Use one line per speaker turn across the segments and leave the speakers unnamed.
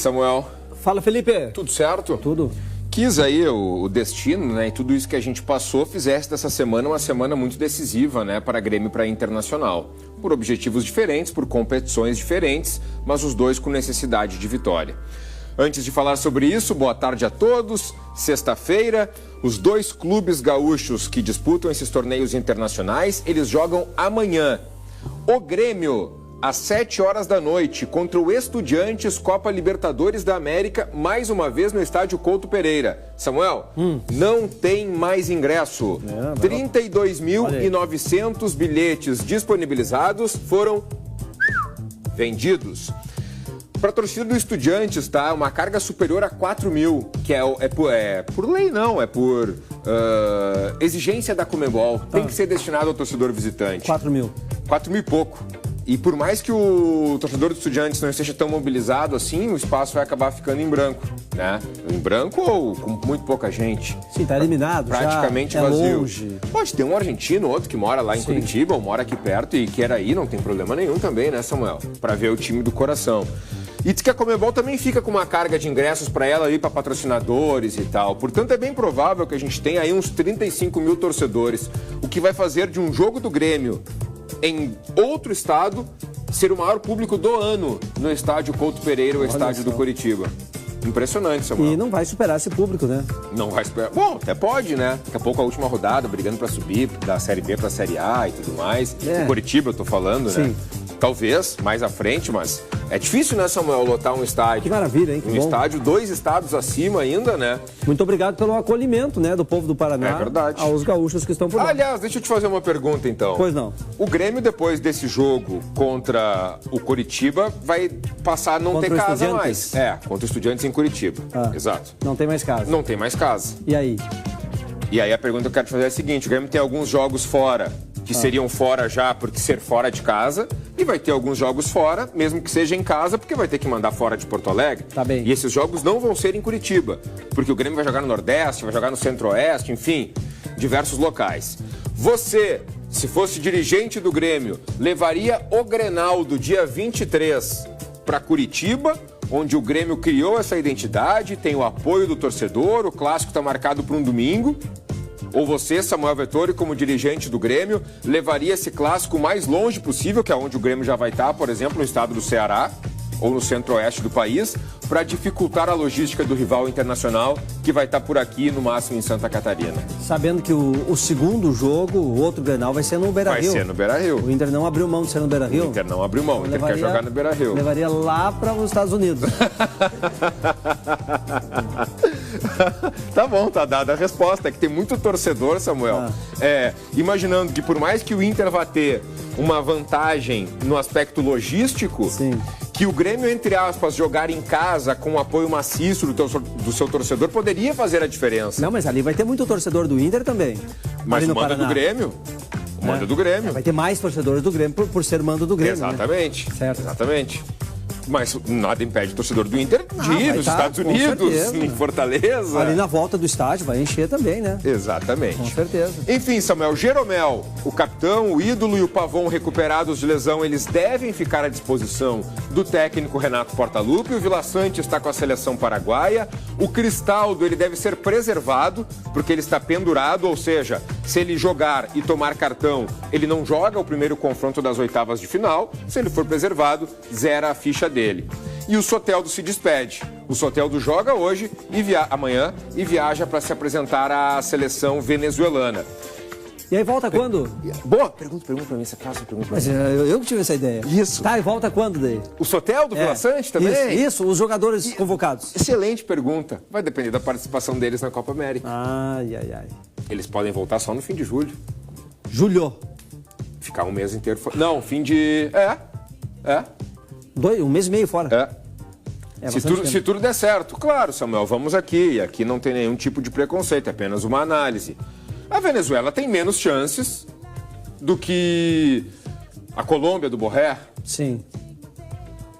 Samuel?
Fala, Felipe.
Tudo certo?
Tudo.
Quis aí o destino, né, e tudo isso que a gente passou, fizesse dessa semana uma semana muito decisiva, né, para Grêmio e para Internacional. Por objetivos diferentes, por competições diferentes, mas os dois com necessidade de vitória. Antes de falar sobre isso, boa tarde a todos. Sexta-feira, os dois clubes gaúchos que disputam esses torneios internacionais, eles jogam amanhã. O Grêmio, às 7 horas da noite, contra o Estudiantes, Copa Libertadores da América, mais uma vez no estádio Couto Pereira. Samuel, não tem mais ingresso. 32.900 bilhetes disponibilizados foram vendidos. Para a torcida do Estudiantes, tá? Uma carga superior a 4 mil, que é por lei não, é por exigência da Conmebol. Tem que ser destinado ao torcedor visitante.
4 mil.
4 mil e pouco. E por mais que o torcedor do Estudiantes não esteja tão mobilizado assim, o espaço vai acabar ficando em branco, né? Em branco ou com muito pouca gente.
Sim, tá eliminado,
praticamente
já
vazio.
Longe.
Pode ter um argentino, outro que mora lá em Curitiba ou mora aqui perto e queira ir, não tem problema nenhum também, né, Samuel? Para ver o time do coração. E diz que a Conmebol também fica com uma carga de ingressos para ela ali, para patrocinadores e tal. Portanto, é bem provável que a gente tenha aí uns 35 mil torcedores, o que vai fazer de um jogo do Grêmio em outro estado ser o maior público do ano no estádio Couto Pereira, o estádio do Curitiba. Impressionante, Samuel.
E não vai superar esse público, né?
Não vai superar. Bom, até pode, né? Daqui a pouco a última rodada, brigando para subir da Série B para a Série A e tudo mais. O Curitiba, eu tô falando, né? Talvez, mais à frente, mas é difícil, né, Samuel, lotar um estádio.
Que maravilha, hein? Que bom.
Estádio, 2 estados acima ainda, né?
Muito obrigado pelo acolhimento, né, do povo do Paraná.
É verdade.
Aos gaúchos que estão por lá.
Aliás, deixa eu te fazer uma pergunta, então.
Pois não.
O Grêmio, depois desse jogo contra o Curitiba, vai passar a não ter casa mais. Contra o Estudiantes em Curitiba. Exato.
Não tem mais casa.
Não tem mais casa.
E aí?
E aí a pergunta que eu quero te fazer é a seguinte: o Grêmio tem alguns jogos fora, que seriam fora já porque ser fora de casa, e vai ter alguns jogos fora, mesmo que seja em casa, porque vai ter que mandar fora de Porto Alegre.
Tá bem.
E esses jogos não vão ser em Curitiba, porque o Grêmio vai jogar no Nordeste, vai jogar no Centro-Oeste, enfim, diversos locais. Você, se fosse dirigente do Grêmio, levaria o Grenal do dia 23 para Curitiba, onde o Grêmio criou essa identidade, tem o apoio do torcedor, o clássico está marcado para um domingo? Ou você, Samuel Vettori, como dirigente do Grêmio, levaria esse clássico o mais longe possível, que é onde o Grêmio já vai estar, por exemplo, no estado do Ceará ou no centro-oeste do país, para dificultar a logística do rival internacional, que vai estar por aqui, no máximo em Santa Catarina?
Sabendo que o segundo jogo, o outro Grenal, vai ser no Beira-Rio.
Vai ser no Beira-Rio.
O Inter não abriu mão de ser no Beira-Rio.
O Inter não abriu mão, o Inter quer jogar no Beira-Rio.
Levaria lá para os Estados Unidos.
Tá bom, tá dada a resposta. É que tem muito torcedor, Samuel, imaginando que por mais que o Inter vá ter uma vantagem no aspecto logístico, que o Grêmio, entre aspas, jogar em casa com o apoio maciço do seu torcedor poderia fazer a diferença.
Não, mas ali vai ter muito torcedor do Inter também.
Mas o mando do Grêmio? O mando do Grêmio.
Vai ter mais torcedores do Grêmio por ser mando do Grêmio.
Exatamente.
Né? Certo.
Exatamente. Mas nada impede o torcedor do Inter de ir nos Estados Unidos, em Fortaleza.
Ali na volta do estádio vai encher também, né?
Exatamente.
Com certeza.
Enfim, Samuel, Jeromel, o capitão, o ídolo e o Pavon recuperados de lesão, eles devem ficar à disposição do técnico Renato Portaluppi. O Vila Sante está com a seleção paraguaia. O Cristaldo, ele deve ser preservado, porque ele está pendurado, ou seja, se ele jogar e tomar cartão, ele não joga o primeiro confronto das oitavas de final. Se ele for preservado, zera a ficha dele. E o Soteldo se despede. O Soteldo joga hoje amanhã e viaja para se apresentar à seleção venezuelana.
E aí volta quando?
Boa, pergunta pra mim, você faz uma pergunta pra mim.
Mas eu que tive essa ideia.
Isso.
Tá, e volta quando daí?
O Soteldo, Vila Sante também?
Isso, os jogadores convocados.
Excelente pergunta. Vai depender da participação deles na Copa América.
Ai.
Eles podem voltar só no fim de julho.
Julho.
Ficar um mês inteiro fora. Não, fim de...
Um mês e meio fora.
Se tudo der certo. Claro, Samuel, vamos aqui. E aqui não tem nenhum tipo de preconceito, é apenas uma análise. A Venezuela tem menos chances do que a Colômbia do Borré.
Sim.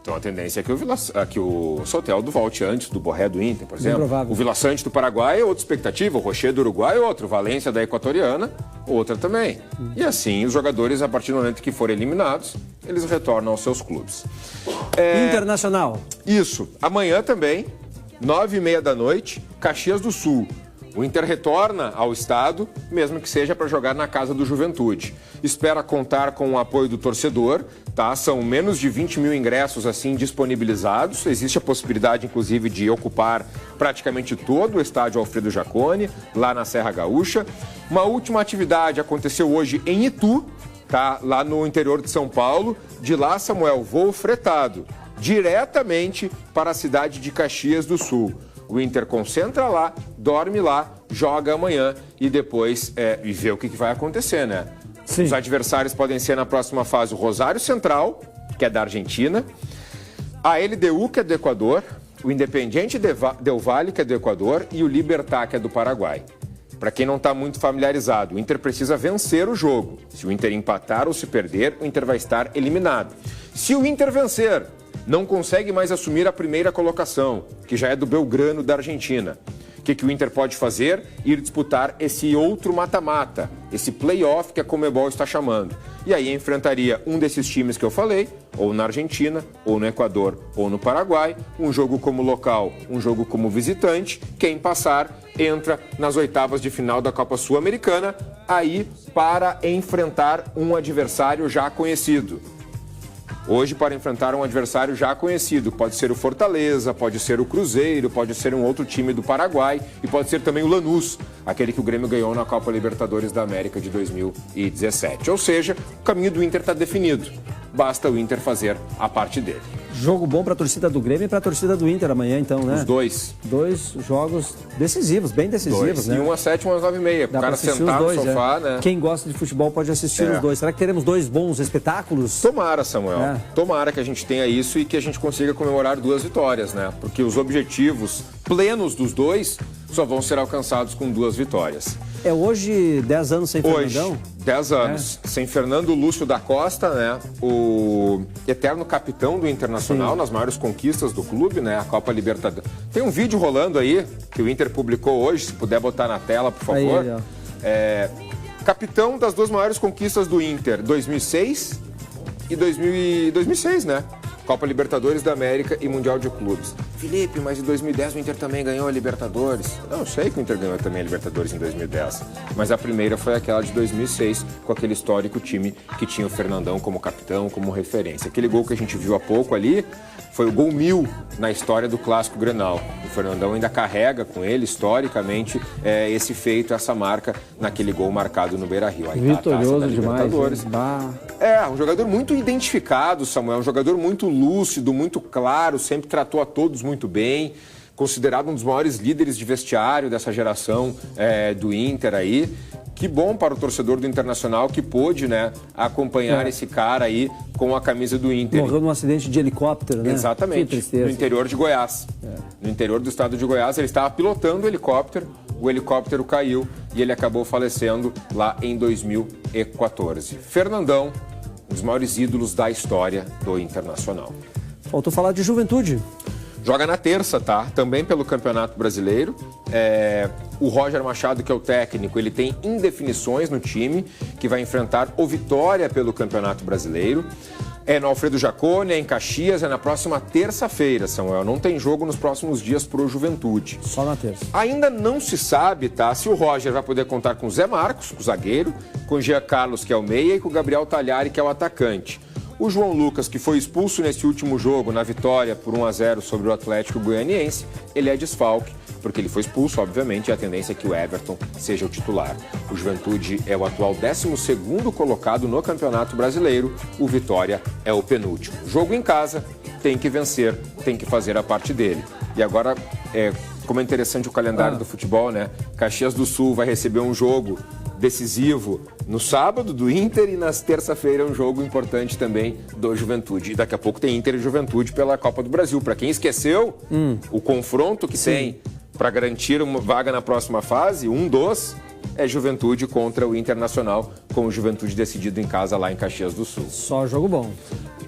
Então a tendência é que o Soteldo volte antes do Borré do Inter, por exemplo.
Improvável.
O Vila Sante do Paraguai é outra expectativa, o Rocher do Uruguai é outro, o Valência da Equatoriana, outra também. E assim, os jogadores, a partir do momento que forem eliminados, eles retornam aos seus clubes.
Internacional.
Isso. Amanhã também, 9h30 da noite, Caxias do Sul. O Inter retorna ao estado, mesmo que seja para jogar na casa do Juventude. Espera contar com o apoio do torcedor, tá? São menos de 20 mil ingressos assim disponibilizados. Existe a possibilidade, inclusive, de ocupar praticamente todo o estádio Alfredo Jaconi, lá na Serra Gaúcha. Uma última atividade aconteceu hoje em Itu, tá? Lá no interior de São Paulo. De lá, Samuel, voo fretado diretamente para a cidade de Caxias do Sul. O Inter concentra lá, dorme lá, joga amanhã e depois e vê o que vai acontecer, né?
Sim.
Os adversários podem ser na próxima fase o Rosário Central, que é da Argentina, a LDU, que é do Equador, o Independiente Del Valle, que é do Equador, e o Libertad, que é do Paraguai. Para quem não está muito familiarizado, o Inter precisa vencer o jogo. Se o Inter empatar ou se perder, o Inter vai estar eliminado. Se o Inter vencer, não consegue mais assumir a primeira colocação, que já é do Belgrano, da Argentina. O que o Inter pode fazer? Ir disputar esse outro mata-mata, esse play-off que a Conmebol está chamando. E aí enfrentaria um desses times que eu falei, ou na Argentina, ou no Equador, ou no Paraguai, um jogo como local, um jogo como visitante. Quem passar entra nas oitavas de final da Copa Sul-Americana, aí para enfrentar um adversário já conhecido. Hoje, para enfrentar um adversário já conhecido, pode ser o Fortaleza, pode ser o Cruzeiro, pode ser um outro time do Paraguai e pode ser também o Lanús, aquele que o Grêmio ganhou na Copa Libertadores da América de 2017. Ou seja, o caminho do Inter está definido. Basta o Inter fazer a parte dele.
Jogo bom para a torcida do Grêmio e para a torcida do Inter amanhã, então, né?
Os dois.
Dois jogos decisivos, bem decisivos, né?
E um às 7, um às 9h30. O cara sentar no sofá, né?
Quem gosta de futebol pode assistir os dois. Será que teremos dois bons espetáculos?
Tomara, Samuel. Tomara que a gente tenha isso e que a gente consiga comemorar 2 vitórias, né? Porque os objetivos plenos dos dois só vão ser alcançados com 2 vitórias.
É hoje 10 anos sem Fernandão?
Hoje, 10 anos. Sem Fernando Lúcio da Costa, né? O eterno capitão do Internacional. Sim. Nas maiores conquistas do clube, né? A Copa Libertadores. Tem um vídeo rolando aí, que o Inter publicou hoje, se puder botar na tela, por favor. Aí, capitão das 2 maiores conquistas do Inter, 2006 e 2006, né? Copa Libertadores da América e Mundial de Clubes. Felipe, mas em 2010 o Inter também ganhou a Libertadores. Não, eu sei que o Inter ganhou também a Libertadores em 2010. Mas a primeira foi aquela de 2006, com aquele histórico time que tinha o Fernandão como capitão, como referência. Aquele gol que a gente viu há pouco ali foi o gol 1000 na história do Clássico Grenal. O Fernandão ainda carrega com ele, historicamente, esse feito, essa marca, naquele gol marcado no Beira-Rio.
Vitorioso demais.
Um jogador muito identificado, Samuel, um jogador muito lúcido, muito claro, sempre tratou a todos muito bem, considerado um dos maiores líderes de vestiário dessa geração do Inter aí. Que bom para o torcedor do Internacional que pôde, né, acompanhar esse cara aí com a camisa do Inter.
Morreu num acidente de helicóptero, né?
Exatamente,
que tristeza.
No interior de Goiás. No interior do estado de Goiás, ele estava pilotando o helicóptero caiu e ele acabou falecendo lá em 2014. Fernandão, um dos maiores ídolos da história do Internacional.
Faltou falar de Juventude.
Joga na terça, tá? Também pelo Campeonato Brasileiro. O Roger Machado, que é o técnico, ele tem indefinições no time, que vai enfrentar o Vitória pelo Campeonato Brasileiro. É no Alfredo Jaconi, é em Caxias, é na próxima terça-feira, Samuel. Não tem jogo nos próximos dias pro Juventude.
Só na terça.
Ainda não se sabe, tá? Se o Roger vai poder contar com o Zé Marcos, o zagueiro, com o Jean Carlos, que é o meia, e com o Gabriel Talhari, que é o atacante. O João Lucas, que foi expulso nesse último jogo, na vitória por 1-0 sobre o Atlético Goianiense, ele é desfalque, porque ele foi expulso, obviamente, e a tendência é que o Everton seja o titular. O Juventude é o atual 12º colocado no Campeonato Brasileiro, o Vitória é o penúltimo. Jogo em casa, tem que vencer, tem que fazer a parte dele. E agora, como é interessante o calendário do futebol, né? Caxias do Sul vai receber um jogo decisivo no sábado do Inter e nas terça-feira um jogo importante também do Juventude. E daqui a pouco tem Inter e Juventude pela Copa do Brasil. Para quem esqueceu, o confronto que tem para garantir uma vaga na próxima fase, é Juventude contra o Internacional, com o Juventude decidido em casa lá em Caxias do Sul.
Só jogo bom.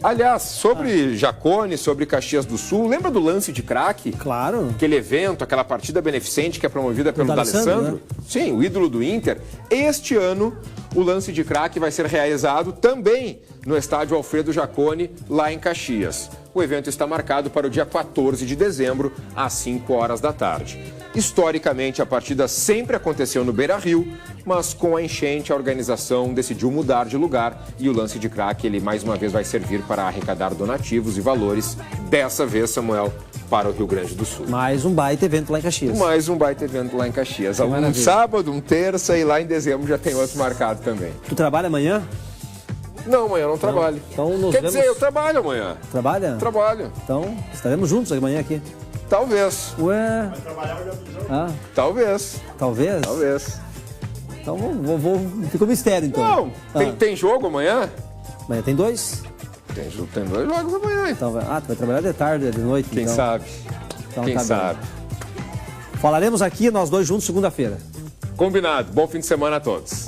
Aliás, sobre Jacone, sobre Caxias do Sul, lembra do lance de craque?
Claro.
Aquele evento, aquela partida beneficente que é promovida pelo D'Alessandro?
Né?
Sim, o ídolo do Inter. Este ano, o lance de craque vai ser realizado também no estádio Alfredo Jacone, lá em Caxias. O evento está marcado para o dia 14 de dezembro, às 5 horas da tarde. Historicamente, a partida sempre aconteceu no Beira-Rio, mas com a enchente, a organização decidiu mudar de lugar e o lance de craque, ele mais uma vez vai servir para arrecadar donativos e valores, dessa vez, Samuel, para o Rio Grande do Sul.
Mais um baita evento lá em Caxias.
Mais um baita evento lá em Caxias. Um
maravilha.
sábado, um terça e lá em dezembro já tem outro marcado também.
Tu trabalha amanhã?
Não, amanhã eu não trabalho.
Então nos
Quer
vemos...
dizer, eu trabalho amanhã.
Trabalha?
Trabalho.
Então estaremos juntos amanhã aqui.
Talvez.
Ué?
Talvez.
Talvez?
Talvez.
Então fica um mistério então.
Não, tem jogo amanhã?
Amanhã tem 2?
Tem 2 jogos amanhã.
Então, tu vai trabalhar de tarde, de noite?
Quem
então.
sabe?
Então,
Quem
tá
sabe?
Bem. Falaremos aqui nós dois juntos segunda-feira.
Combinado. Bom fim de semana a todos.